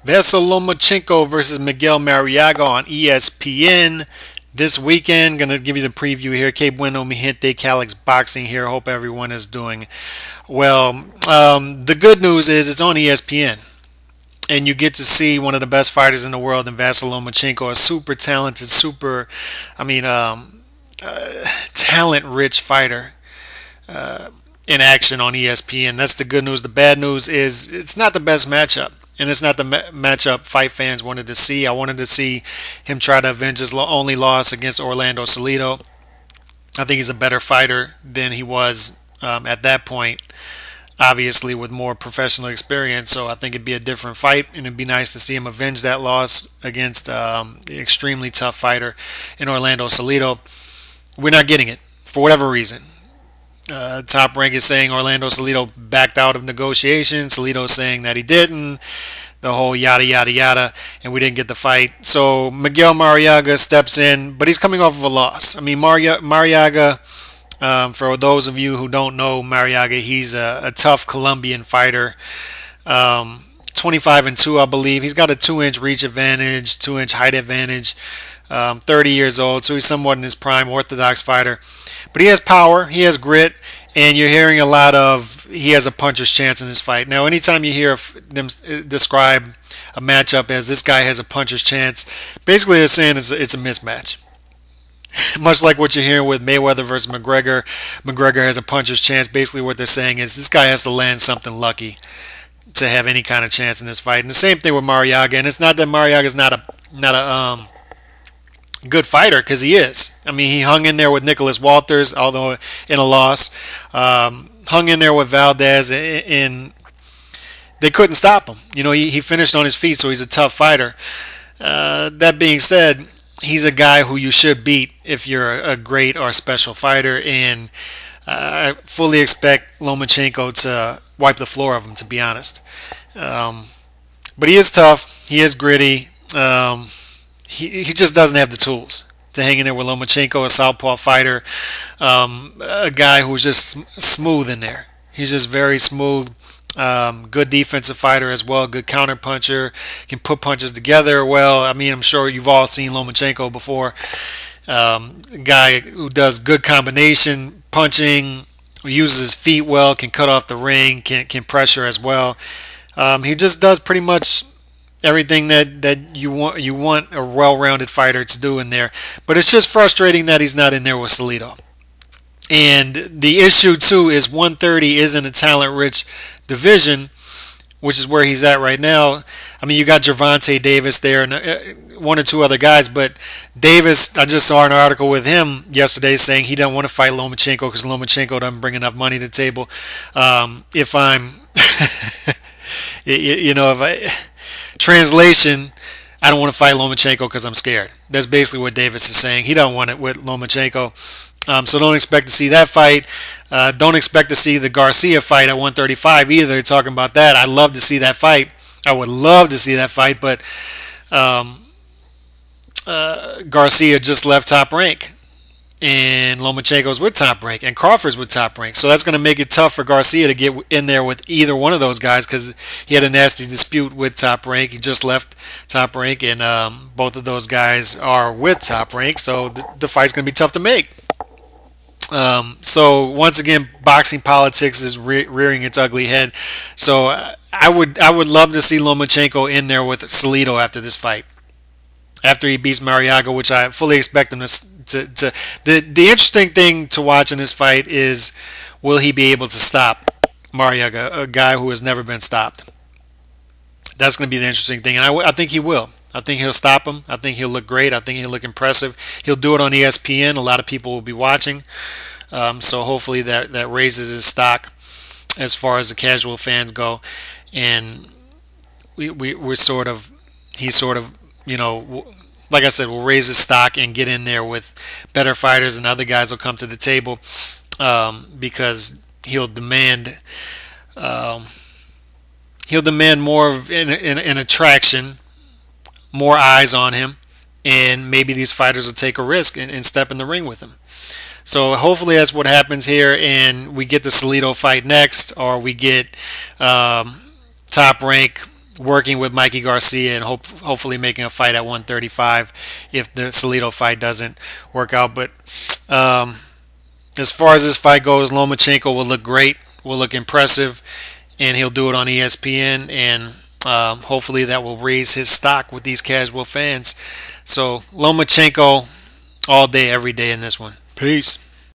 Vasyl Lomachenko versus Miguel Marriaga on ESPN this weekend. Going to give you the preview here. Que bueno, mi gente, Calix Boxing here. Hope everyone is doing well. The good news is it's on ESPN. And you get to see one of the best fighters in the world in Vasyl Lomachenko, a super talented, talent-rich fighter in action on ESPN. That's the good news. The bad news is it's not the best matchup. And it's not the matchup fight fans wanted to see. I wanted to see him try to avenge his only loss against Orlando Salido. I think he's a better fighter than he was at that point, obviously with more professional experience. So I think it'd be a different fight, and it'd be nice to see him avenge that loss against the extremely tough fighter in Orlando Salido. We're not getting it for whatever reason. Top Rank is saying Orlando Salido backed out of negotiations. Salido saying that he didn't. The whole yada yada yada, and we didn't get the fight. So Miguel Marriaga steps in, but he's coming off of a loss. I mean, Marriaga, for those of you who don't know Mariaga, he's a tough Colombian fighter. 25-2, I believe. He's got a 2-inch reach advantage, 2-inch height advantage. 30 years old, so he's somewhat in his prime, orthodox fighter. But he has power, he has grit, and you're hearing a lot of he has a puncher's chance in this fight. Now, anytime you hear them describe a matchup as this guy has a puncher's chance, basically they're saying it's a mismatch. Much like what you're hearing with Mayweather versus McGregor. McGregor has a puncher's chance. Basically what they're saying is this guy has to land something lucky to have any kind of chance in this fight. And the same thing with Mariaga. And it's not that Mariaga's not a good fighter, because he is. I mean, he hung in there with Nicholas Walters, although in a loss. Hung in there with Valdez, and they couldn't stop him. You know, he finished on his feet, so he's a tough fighter. That being said, he's a guy who you should beat if you're a great or special fighter, and I fully expect Lomachenko to wipe the floor of him, to be honest. But he is tough. He is gritty. He just doesn't have the tools to hang in there with Lomachenko, a southpaw fighter, a guy who's just smooth in there. He's just very smooth. Good defensive fighter as well, good counter puncher, can put punches together well. I mean, I'm sure you've all seen Lomachenko before. A guy who does good combination punching, uses his feet well, can cut off the ring, can pressure as well. He just does pretty much everything that you want a well-rounded fighter to do in there. But it's just frustrating that he's not in there with Salido. And the issue too is 130 isn't a talent-rich division, which is where he's at right now. I mean, you got Gervonta Davis there and one or two other guys, but Davis, I just saw an article with him yesterday saying he doesn't want to fight Lomachenko because Lomachenko doesn't bring enough money to the table. If I'm, if I translation, I don't want to fight Lomachenko because I'm scared. That's basically what Davis is saying. He don't want it with Lomachenko. So don't expect to see that fight. Don't expect to see the Garcia fight at 135 either. They're talking about that. I'd love to see that fight. I would love to see that fight, but Garcia just left Top Rank. And Lomachenko's with Top Rank, and Crawford's with Top Rank. So that's going to make it tough for Garcia to get in there with either one of those guys because he had a nasty dispute with Top Rank. He just left Top Rank, and both of those guys are with Top Rank. So the fight's going to be tough to make. So once again, boxing politics is rearing its ugly head. So I would love to see Lomachenko in there with Salido after this fight, after he beats Mariaga, which I fully expect him to. The interesting thing to watch in this fight is, will he be able to stop Mariaga, a guy who has never been stopped? That's going to be the interesting thing, and I think he will. I think he'll stop him. I think he'll look great. I think he'll look impressive. He'll do it on ESPN. A lot of people will be watching, so hopefully that raises his stock as far as the casual fans go, and he's sort of, like I said, we'll raise his stock and get in there with better fighters, and other guys will come to the table because he'll demand more of an attraction, more eyes on him, and maybe these fighters will take a risk and step in the ring with him. So hopefully that's what happens here, and we get the Salido fight next, or we get Top Rank working with Mikey Garcia and hopefully making a fight at 135 if the Salido fight doesn't work out. But as far as this fight goes, Lomachenko will look great, will look impressive, and he'll do it on ESPN, and hopefully that will raise his stock with these casual fans. So Lomachenko all day, every day in this one. Peace.